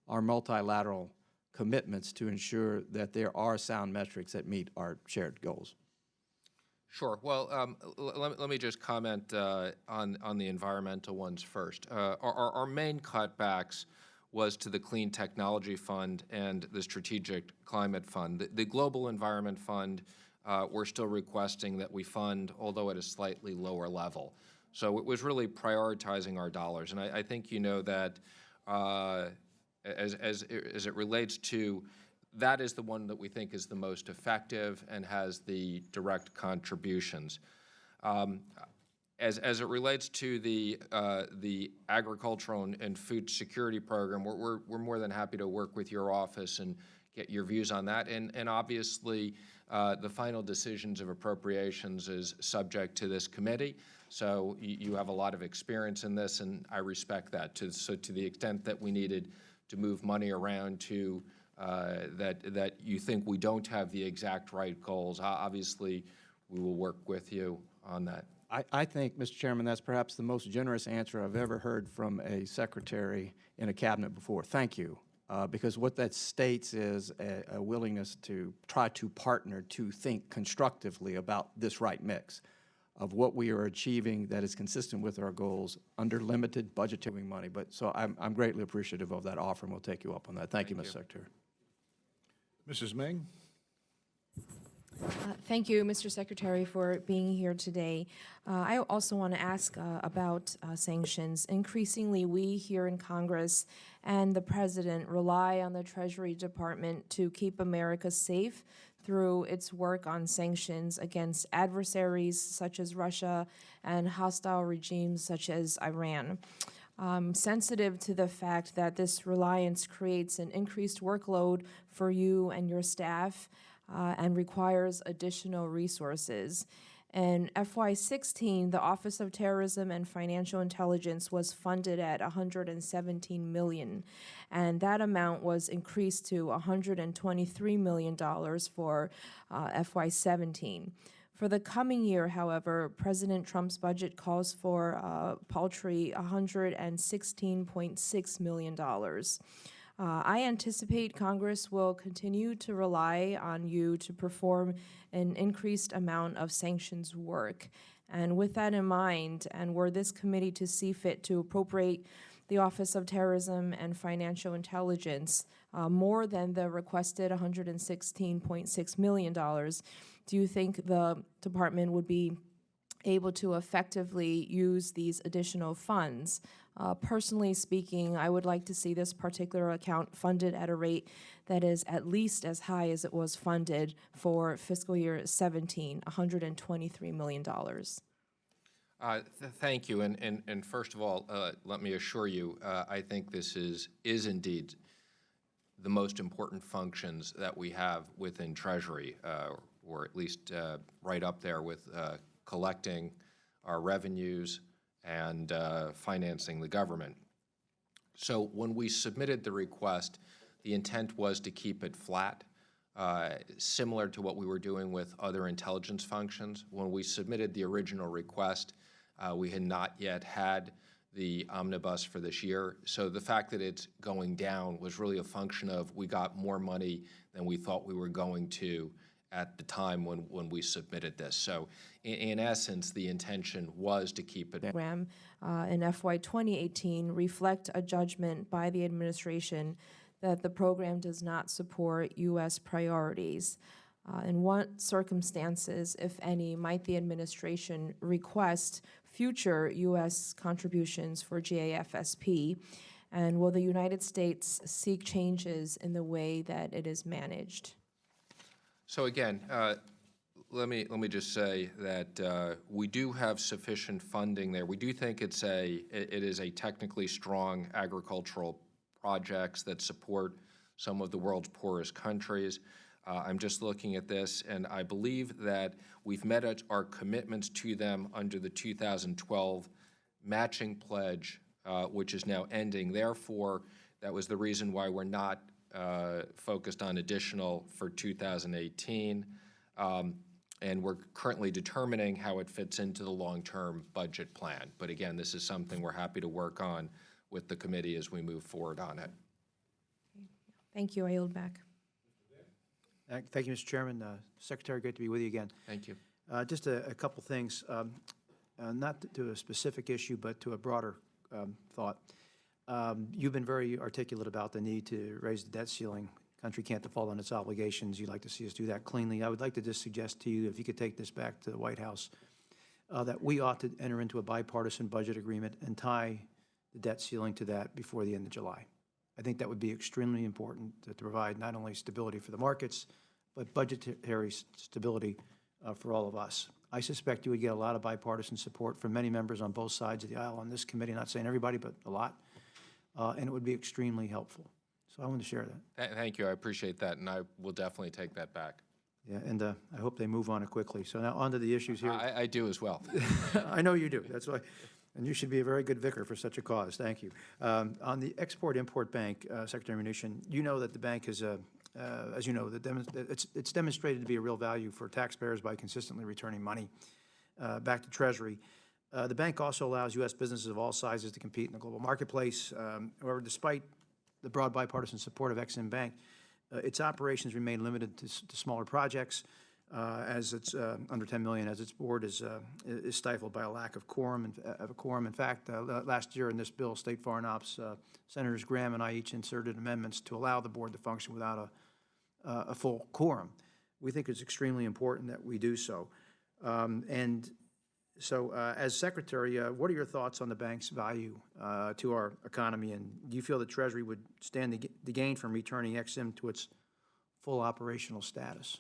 Speaker 6: our multilateral commitments to ensure that there are sound metrics that meet our shared goals.
Speaker 3: Sure. Well, let me just comment on the environmental ones first. Our main cutbacks was to the Clean Technology Fund and the Strategic Climate Fund. The Global Environment Fund, we're still requesting that we fund, although at a slightly lower level. So it was really prioritizing our dollars. And I think you know that as it relates to, that is the one that we think is the most effective and has the direct contributions. As it relates to the agricultural and food security program, we're more than happy to work with your office and get your views on that. And obviously, the final decisions of appropriations is subject to this committee. So you have a lot of experience in this, and I respect that. So to the extent that we needed to move money around to that you think we don't have the exact right goals, obviously we will work with you on that.
Speaker 6: I think, Mr. Chairman, that's perhaps the most generous answer I've ever heard from a secretary in a cabinet before. Thank you. Because what that states is a willingness to try to partner to think constructively about this right mix of what we are achieving that is consistent with our goals under limited budgetary money. But so I'm greatly appreciative of that offer, and we'll take you up on that. Thank you, Mr. Secretary.
Speaker 1: Mrs. Ming?
Speaker 7: Thank you, Mr. Secretary, for being here today. I also want to ask about sanctions. Increasingly, we here in Congress and the President rely on the Treasury Department to keep America safe through its work on sanctions against adversaries such as Russia and hostile regimes such as Iran. Sensitive to the fact that this reliance creates an increased workload for you and your staff and requires additional resources. In FY16, the Office of Terrorism and Financial Intelligence was funded at $117 million, and that amount was increased to $123 million for FY17. For the coming year, however, President Trump's budget calls for a paltry $116.6 million. I anticipate Congress will continue to rely on you to perform an increased amount of sanctions work. And with that in mind, and were this committee to see fit to appropriate the Office of Terrorism and Financial Intelligence more than the requested $116.6 million, do you think the department would be able to effectively use these additional funds? Personally speaking, I would like to see this particular account funded at a rate that is at least as high as it was funded for fiscal year 17, $123 million.
Speaker 3: Thank you. And first of all, let me assure you, I think this is indeed the most important functions that we have within Treasury, or at least right up there with collecting our revenues and financing the government. So when we submitted the request, the intent was to keep it flat, similar to what we were doing with other intelligence functions. When we submitted the original request, we had not yet had the omnibus for this year. So the fact that it's going down was really a function of we got more money than we thought we were going to at the time when we submitted this. So in essence, the intention was to keep it.
Speaker 7: Program in FY 2018 reflect a judgment by the administration that the program does not support U.S. priorities. In what circumstances, if any, might the administration request future U.S. contributions for GAFSP? And will the United States seek changes in the way that it is managed?
Speaker 3: So again, let me just say that we do have sufficient funding there. We do think it is a technically strong agricultural projects that support some of the world's poorest countries. I'm just looking at this, and I believe that we've met our commitments to them under the 2012 matching pledge, which is now ending. Therefore, that was the reason why we're not focused on additional for 2018. And we're currently determining how it fits into the long-term budget plan. But again, this is something we're happy to work on with the committee as we move forward on it.
Speaker 7: Thank you. I yield back.
Speaker 8: Thank you, Mr. Chairman. Secretary, great to be with you again.
Speaker 3: Thank you.
Speaker 8: Just a couple things, not to a specific issue, but to a broader thought. You've been very articulate about the need to raise the debt ceiling. Country can't default on its obligations. You'd like to see us do that cleanly. I would like to just suggest to you, if you could take this back to the White House, that we ought to enter into a bipartisan budget agreement and tie the debt ceiling to that before the end of July. I think that would be extremely important to provide not only stability for the markets, but budgetary stability for all of us. I suspect you would get a lot of bipartisan support from many members on both sides of the aisle on this committee, not saying everybody, but a lot, and it would be extremely helpful. So I wanted to share that.
Speaker 3: Thank you. I appreciate that, and I will definitely take that back.
Speaker 8: Yeah, and I hope they move on it quickly. So now on to the issues here.
Speaker 3: I do as well.
Speaker 8: I know you do. That's why. And you should be a very good vicar for such a cause. Thank you. On the Export-Import Bank, Secretary Mnuchin, you know that the bank has, as you know, it's demonstrated to be a real value for taxpayers by consistently returning money back to Treasury. The bank also allows U.S. businesses of all sizes to compete in the global marketplace. However, despite the broad bipartisan support of Ex-Im Bank, its operations remain limited to smaller projects, as it's under 10 million, as its board is stifled by a lack of quorum. In fact, last year in this bill, State Foreign Ops, Senators Graham and I each inserted amendments to allow the board to function without a full quorum. We think it's extremely important that we do so. So, as Secretary, what are your thoughts on the bank's value to our economy, and do you feel that Treasury would stand to gain from returning Ex-Im to its full operational status?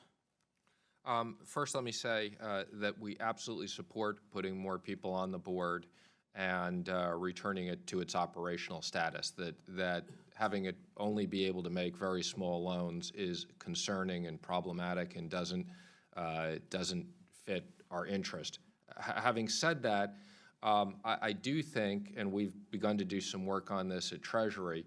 Speaker 3: First, let me say that we absolutely support putting more people on the board and returning it to its operational status. That having it only be able to make very small loans is concerning and problematic and doesn't fit our interest. Having said that, I do think, and we've begun to do some work on this at Treasury,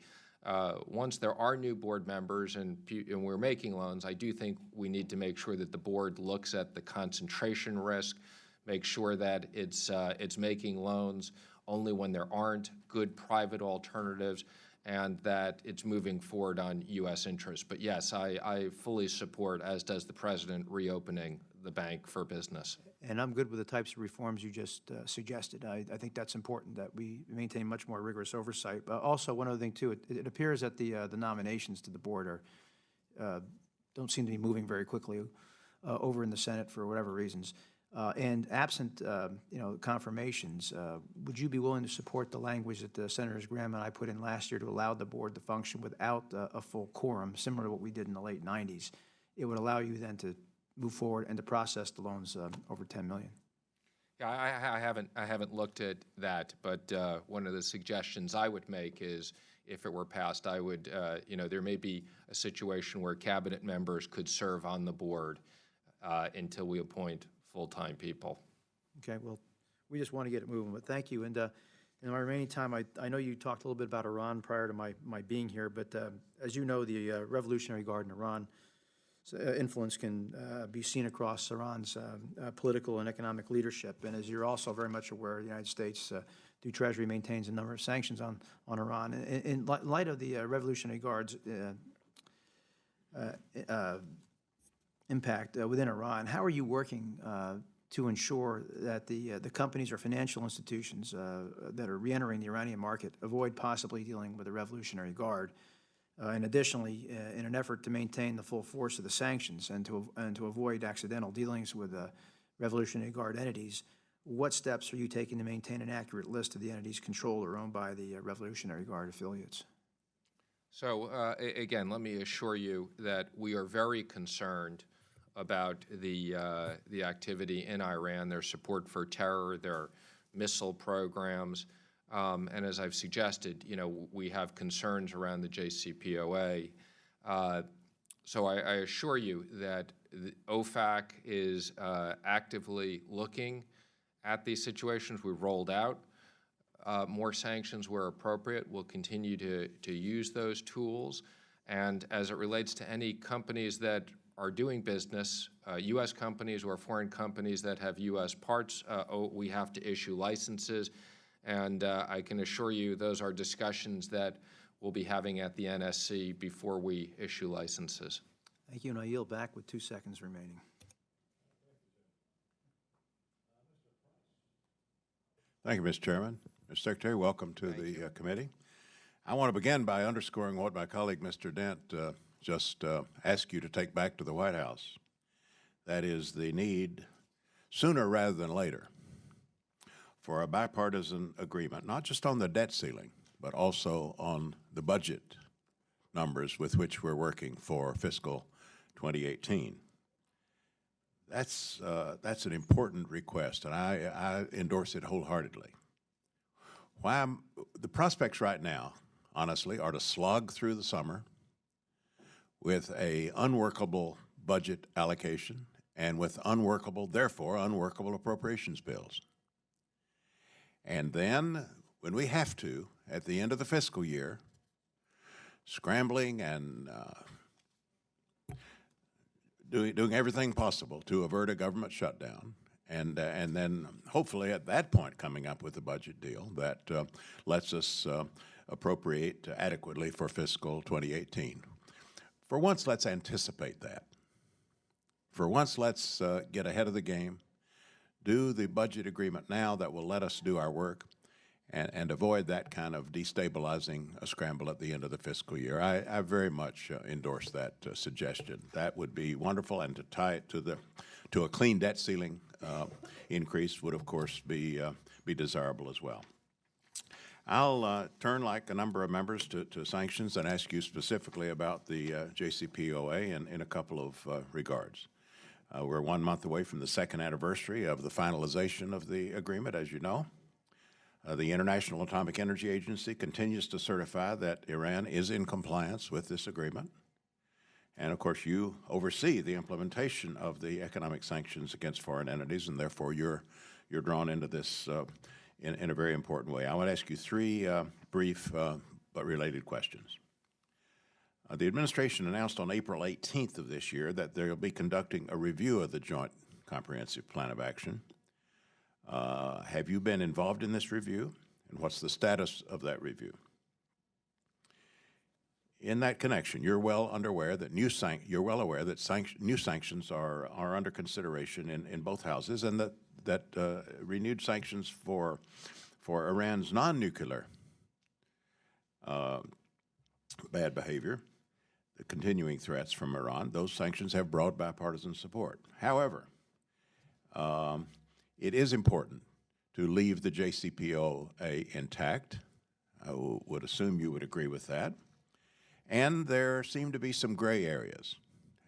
Speaker 3: once there are new board members and we're making loans, I do think we need to make sure that the board looks at the concentration risk, make sure that it's making loans only when there aren't good private alternatives, and that it's moving forward on U.S. interests. But yes, I fully support, as does the President, reopening the bank for business.
Speaker 8: And I'm good with the types of reforms you just suggested. I think that's important, that we maintain much more rigorous oversight. But also, one other thing, too, it appears that the nominations to the board don't seem to be moving very quickly over in the Senate for whatever reasons. And absent, confirmations, would you be willing to support the language that Senators Graham and I put in last year to allow the board to function without a full quorum, similar to what we did in the late 90s? It would allow you then to move forward and to process the loans over $10 million.
Speaker 3: Yeah, I haven't looked at that, but one of the suggestions I would make is, if it were passed, I would, there may be a situation where cabinet members could serve on the board until we appoint full-time people.
Speaker 8: Okay, well, we just want to get it moving, but thank you. And in my remaining time, I know you talked a little bit about Iran prior to my being here, but as you know, the Revolutionary Guard in Iran influence can be seen across Iran's political and economic leadership. And as you're also very much aware, the United States, through Treasury, maintains a number of sanctions on Iran. In light of the Revolutionary Guard's impact within Iran, how are you working to ensure that the companies or financial institutions that are reentering the Iranian market avoid possibly dealing with the Revolutionary Guard? And additionally, in an effort to maintain the full force of the sanctions and to avoid accidental dealings with Revolutionary Guard entities, what steps are you taking to maintain an accurate list of the entities controlled or owned by the Revolutionary Guard affiliates?
Speaker 3: So again, let me assure you that we are very concerned about the activity in Iran, their support for terror, their missile programs. And as I've suggested, we have concerns around the JCPOA. So I assure you that the OFAC is actively looking at these situations. We've rolled out more sanctions where appropriate. We'll continue to use those tools. And as it relates to any companies that are doing business, U.S. companies or foreign companies that have U.S. parts, we have to issue licenses. And I can assure you those are discussions that we'll be having at the NSC before we issue licenses.
Speaker 8: Thank you, and I yield back with 2 seconds remaining.
Speaker 1: Thank you, Mr. Chairman. Mr. Secretary, welcome to the committee. I want to begin by underscoring what my colleague, Mr. Dent, just asked you to take back to the White House. That is the need, sooner rather than later, for a bipartisan agreement, not just on the debt ceiling, but also on the budget numbers with which we're working for fiscal 2018. That's an important request, and I endorse it wholeheartedly. The prospects right now, honestly, are to slog through the summer with an unworkable budget allocation and with therefore unworkable appropriations bills. And then, when we have to, at the end of the fiscal year, scrambling and doing everything possible to avert a government shutdown, and then hopefully at that point coming up with a budget deal that lets us appropriate adequately for fiscal 2018. For once, let's anticipate that. For once, let's get ahead of the game, do the budget agreement now that will let us do our work, and avoid that kind of destabilizing scramble at the end of the fiscal year. I very much endorse that suggestion. That would be wonderful, and to tie it to a clean debt ceiling increase would, of course, be desirable as well. I'll turn, like a number of members, to sanctions and ask you specifically about the JCPOA in a couple of regards. We're 1 month away from the second anniversary of the finalization of the agreement, as you know. The International Atomic Energy Agency continues to certify that Iran is in compliance with this agreement. And of course, you oversee the implementation of the economic sanctions against foreign entities, and therefore you're drawn into this in a very important way. I want to ask you three brief but related questions. The administration announced on April 18th of this year that they'll be conducting a review of the Joint Comprehensive Plan of Action. Have you been involved in this review, and what's the status of that review? In that connection, you're well aware that new sanctions are under consideration in both houses, and that renewed sanctions for Iran's non-nuclear bad behavior, the continuing threats from Iran, those sanctions have broad bipartisan support. However, it is important to leave the JCPOA intact. I would assume you would agree with that. And there seem to be some gray areas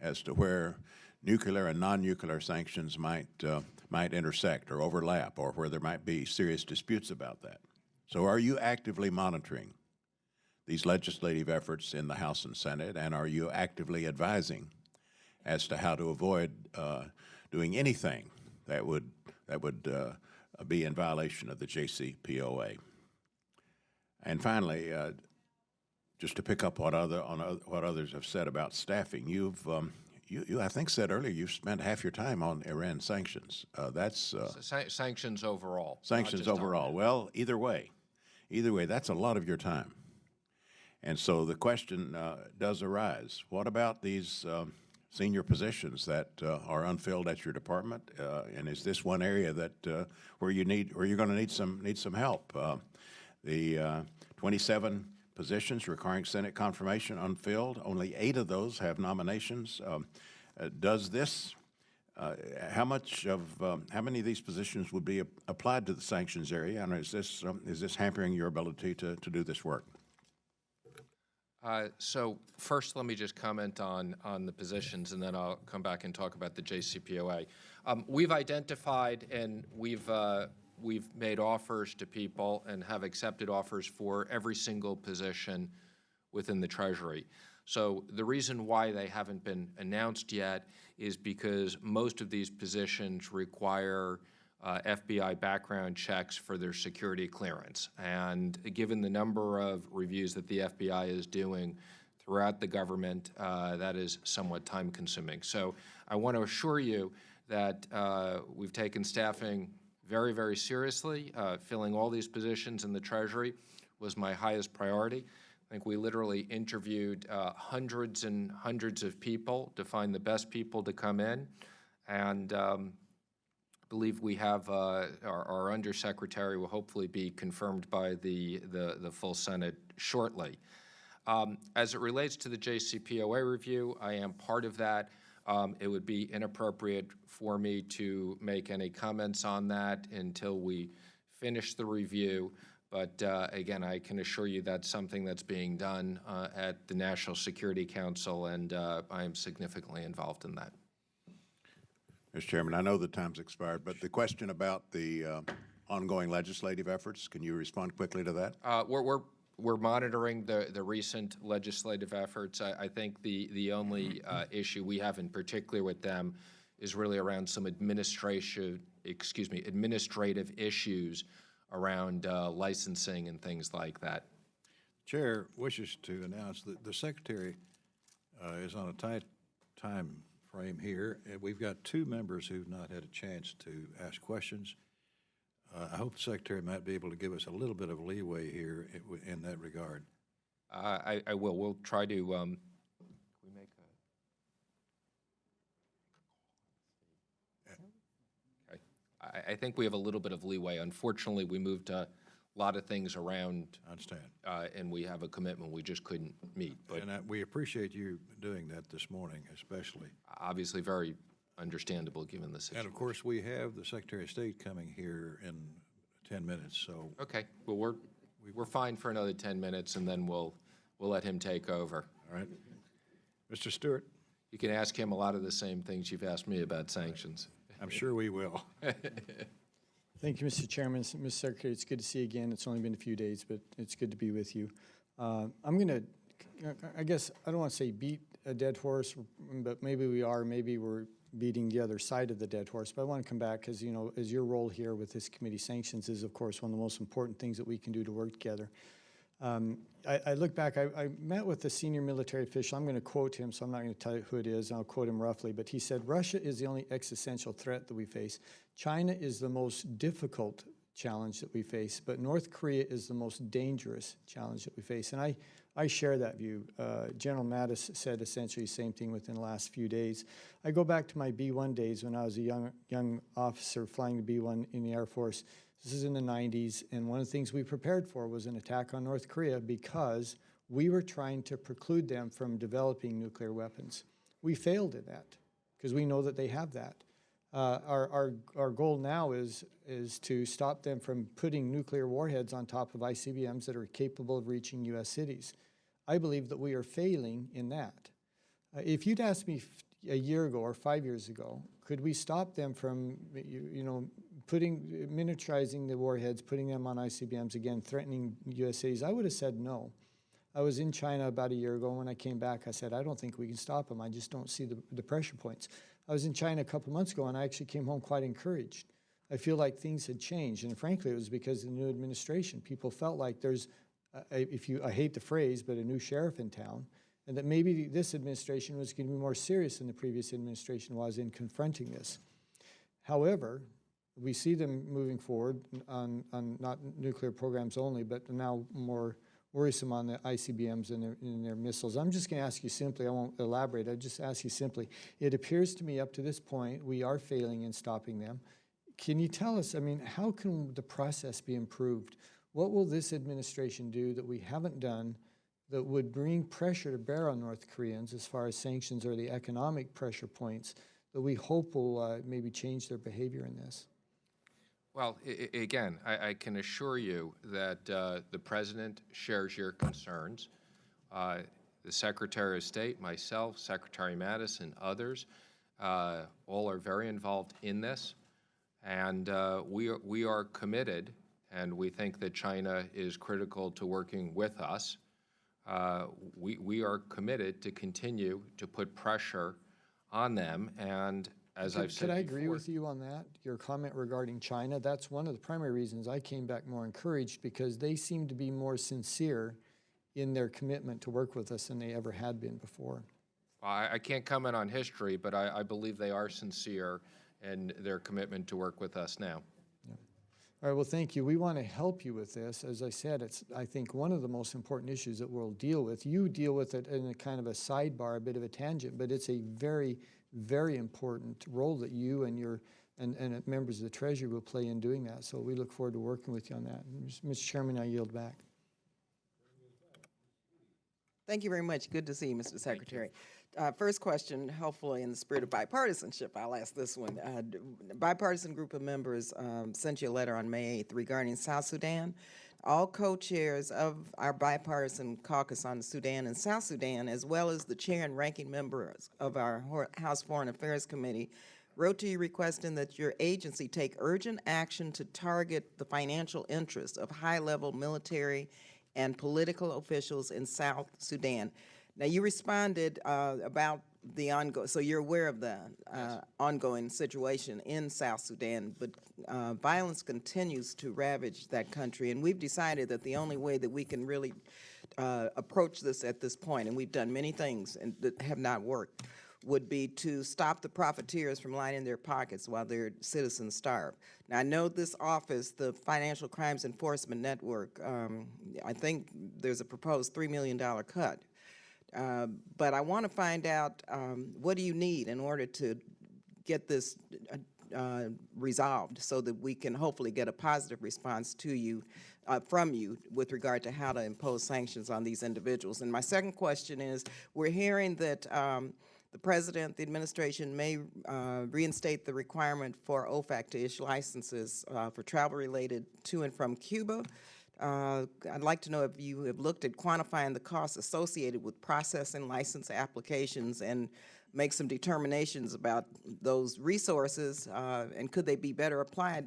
Speaker 1: as to where
Speaker 9: nuclear and non-nuclear sanctions might intersect or overlap, or where there might be serious disputes about that. So are you actively monitoring these legislative efforts in the House and Senate, and are you actively advising as to how to avoid doing anything that would be in violation of the JCPOA? And finally, just to pick up on what others have said about staffing, you I think said earlier you've spent half your time on Iran sanctions. That's
Speaker 3: Sanctions overall.
Speaker 9: sanctions overall. Well, either way, that's a lot of your time. And so the question does arise: what about these senior positions that are unfilled at your department? And is this one area that where you're going to need some help? The 27 positions requiring Senate confirmation unfilled. Only 8 of those have nominations. Does this? How many of these positions would be applied to the sanctions area? And is this hampering your ability to do this work?
Speaker 3: So first, let me just comment on the positions, and then I'll come back and talk about the JCPOA. We've identified and we've made offers to people and have accepted offers for every single position within the Treasury. So the reason why they haven't been announced yet is because most of these positions require FBI background checks for their security clearance. And given the number of reviews that the FBI is doing throughout the government, that is somewhat time-consuming. So I want to assure you that we've taken staffing very, very seriously. Filling all these positions in the Treasury was my highest priority. I think we literally interviewed hundreds and hundreds of people to find the best people to come in, and believe we have our undersecretary will hopefully be confirmed by the full Senate shortly. As it relates to the JCPOA review, I am part of that. It would be inappropriate for me to make any comments on that until we finish the review. But again, I can assure you that's something that's being done at the National Security Council, and I am significantly involved in that.
Speaker 9: Mr. Chairman, I know the time's expired, but the question about the ongoing legislative efforts, can you respond quickly to that?
Speaker 3: We're monitoring the recent legislative efforts. I think the only issue we have in particular with them is really around some administrative issues around licensing and things like that.
Speaker 1: Chair wishes to announce that the Secretary is on a tight time frame here. We've got 2 members who've not had a chance to ask questions. I hope the Secretary might be able to give us a little bit of leeway here in that regard.
Speaker 3: I will. We'll try to. Can we make a? Okay. I think we have a little bit of leeway. Unfortunately, we moved a lot of things around.
Speaker 1: I understand.
Speaker 3: And we have a commitment we just couldn't meet. But
Speaker 1: and we appreciate you doing that this morning, especially.
Speaker 3: Obviously, very understandable given the situation.
Speaker 1: And of course, we have the Secretary of State coming here in 10 minutes. So
Speaker 3: okay. Well, we're fine for another 10 minutes, and then we'll let him take over.
Speaker 1: All right, Mr. Stewart.
Speaker 3: You can ask him a lot of the same things you've asked me about sanctions.
Speaker 1: I'm sure we will.
Speaker 10: Thank you, Mr. Chairman. Mr. Secretary, it's good to see you again. It's only been a few days, but it's good to be with you. I'm going to, I guess, I don't want to say beat a dead horse, but maybe we are. Maybe we're beating the other side of the dead horse. But I want to come back because, you know, as your role here with this committee, sanctions is, of course, one of the most important things that we can do to work together. I look back, I met with a senior military official. I'm going to quote him, so I'm not going to tell you who it is. I'll quote him roughly. But he said, Russia is the only existential threat that we face. China is the most difficult challenge that we face, but North Korea is the most dangerous challenge that we face. And I share that view. General Mattis said essentially the same thing within the last few days. I go back to my B-1 days when I was a young officer flying the B-1 in the Air Force. This is in the 90s, and one of the things we prepared for was an attack on North Korea because we were trying to preclude them from developing nuclear weapons. We failed at that because we know that they have that. Our goal now is to stop them from putting nuclear warheads on top of ICBMs that are capable of reaching U.S. cities. I believe that we are failing in that. If you'd asked me a year ago or 5 years ago, could we stop them from, miniaturizing the warheads, putting them on ICBMs again, threatening U.S. cities? I would have said no. I was in China about a year ago. When I came back, I said, I don't think we can stop them. I just don't see the pressure points. I was in China a couple months ago, and I actually came home quite encouraged. I feel like things had changed, and frankly, it was because of the new administration. People felt like there's, I hate the phrase, but a new sheriff in town, and that maybe this administration was going to be more serious than the previous administration was in confronting this. However, we see them moving forward on not nuclear programs only, but now more worrisome on the ICBMs and their missiles. I'm just going to ask you simply, I won't elaborate, I'll just ask you simply, it appears to me up to this point we are failing in stopping them. Can you tell us, how can the process be improved? What will this administration do that we haven't done that would bring pressure to bear on North Koreans as far as sanctions or the economic pressure points that we hope will maybe change their behavior in this?
Speaker 3: Well, again, I can assure you that the President shares your concerns. The Secretary of State, myself, Secretary Mattis, and others all are very involved in this. And we are committed, and we think that China is critical to working with us. We are committed to continue to put pressure on them. And as I've said
Speaker 10: Could I agree
Speaker 3: before,
Speaker 10: with you on that? Your comment regarding China, that's one of the primary reasons I came back more encouraged, because they seem to be more sincere in their commitment to work with us than they ever had been before.
Speaker 3: I can't comment on history, but I believe they are sincere in their commitment to work with us now.
Speaker 10: Yeah. All right, well, thank you. We want to help you with this. As I said, it's, I think, one of the most important issues that we'll deal with. You deal with it in a kind of a sidebar, a bit of a tangent, but it's a very, very important role that you and your and members of the Treasury will play in doing that. So we look forward to working with you on that. Mr. Chairman, I yield back.
Speaker 11: Thank you very much. Good to see you, Mr. Secretary. First question, hopefully in the spirit of bipartisanship, I'll ask this one. A bipartisan group of members sent you a letter on May 8th regarding South Sudan. All co-chairs of our bipartisan caucus on Sudan and South Sudan, as well as the chair and ranking members of our House Foreign Affairs Committee, wrote to you requesting that your agency take urgent action to target the financial interests of high-level military and political officials in South Sudan. Now, you responded about the ongoing, so you're aware of the ongoing situation in South Sudan, but violence continues to ravage that country, and we've decided that the only way that we can really approach this at this point, and we've done many things and that have not worked, would be to stop the profiteers from lining their pockets while their citizens starve. Now, I know this office, the Financial Crimes Enforcement Network, I think there's a proposed $3 million cut. But I want to find out, what do you need in order to get this resolved so that we can hopefully get a positive response to you, from you, with regard to how to impose sanctions on these individuals. And my second question is, we're hearing that the President, the administration may reinstate the requirement for OFAC to issue licenses for travel related to and from Cuba. I'd like to know if you have looked at quantifying the costs associated with processing license applications and make some determinations about those resources, and could they be better applied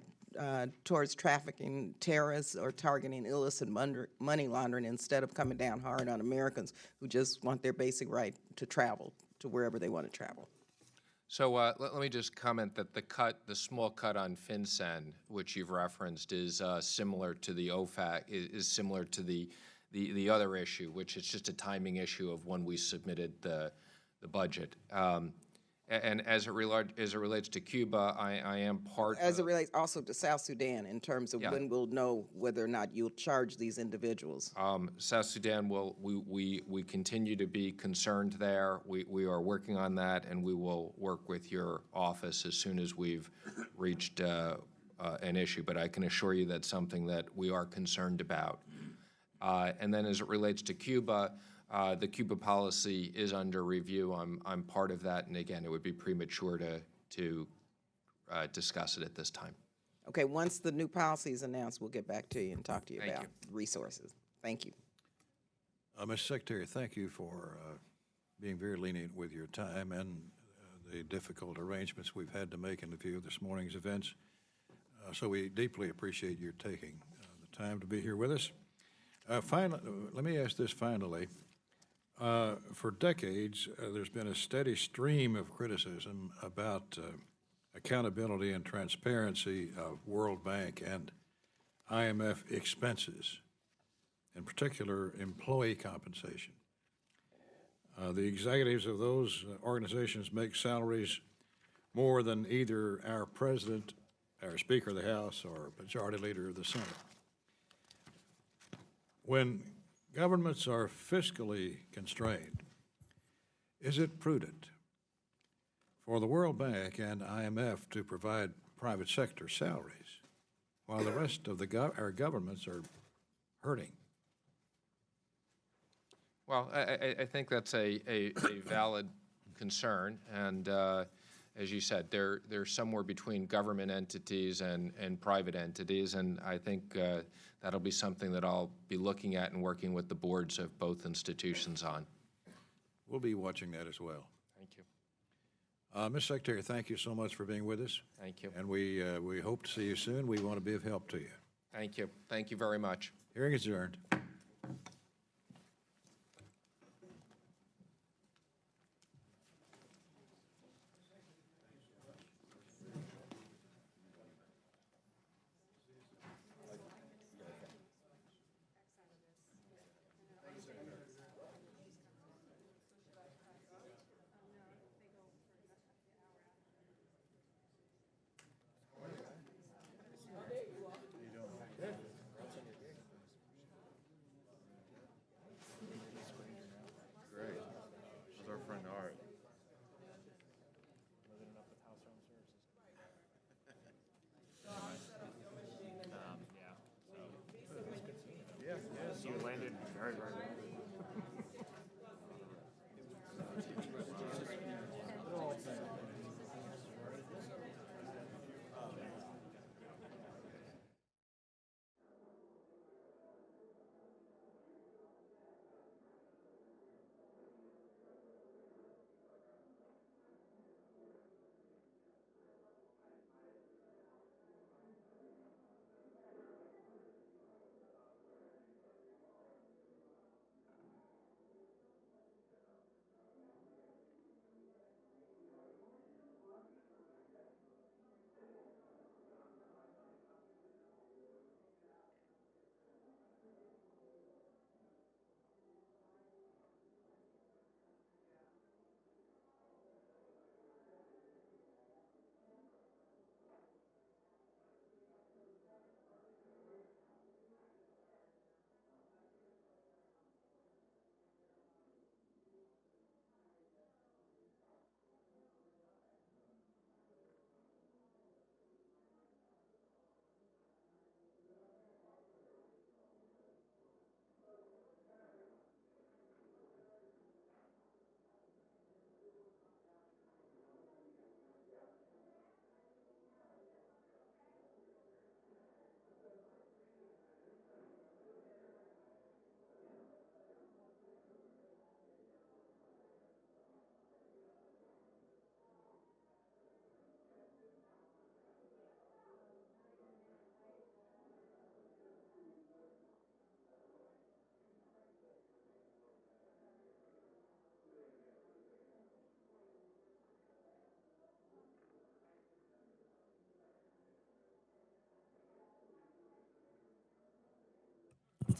Speaker 11: towards trafficking terrorists or targeting illicit money laundering instead of coming down hard on Americans who just want their basic right to travel to wherever they want to travel.
Speaker 3: So let me just comment that the small cut on FinCEN, which you've referenced, is similar to the OFAC, is similar to the other issue, which is just a timing issue of when we submitted the budget. And as it relates to Cuba, I am part
Speaker 11: as it relates also to South Sudan in terms of when we'll know whether or not you'll charge these individuals.
Speaker 3: South Sudan, we continue to be concerned there. We are working on that, and we will work with your office as soon as we've reached an issue. But I can assure you that's something that we are concerned about. And then as it relates to Cuba, the Cuba policy is under review. I'm part of that, and again, it would be premature to discuss it at this time.
Speaker 11: Okay, once the new policy is announced, we'll get back to you and talk to you
Speaker 3: Thank
Speaker 11: about resources. Thank you.
Speaker 1: Mr. Secretary, thank you for being very lenient with your time and the difficult arrangements we've had to make in a few of this morning's events. So we deeply appreciate your taking the time to be here with us. Finally, let me ask this finally. For decades, there's been a steady stream of criticism about accountability and transparency of World Bank and IMF expenses, in particular employee compensation. The executives of those organizations make salaries more than either our president, our Speaker of the House, or Majority Leader of the Senate. When governments are fiscally constrained, is it prudent for the World Bank and IMF to provide private sector salaries while the rest of our governments are hurting?
Speaker 3: Well, I think that's a valid concern, and as you said, they're somewhere between government entities and private entities, and I think that'll be something that I'll be looking at and working with the boards of both institutions on.
Speaker 1: We'll be watching that as well.
Speaker 3: Thank you.
Speaker 1: Ms. Secretary, thank you so much for being with us.
Speaker 3: Thank you.
Speaker 1: And we hope to see you soon. We want to be of help to you.
Speaker 3: Thank you. Thank you very much.
Speaker 1: Hearing adjourned.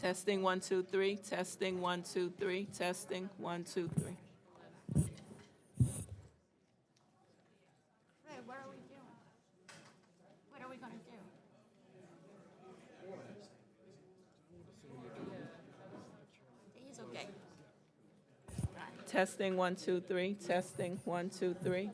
Speaker 12: Testing 1 2 3. Testing 1 2 3. Testing 1 2 3.
Speaker 13: Fred, what are we doing? What are we going to do? He's okay.
Speaker 12: Testing 1 2 3. Testing 1 2 3.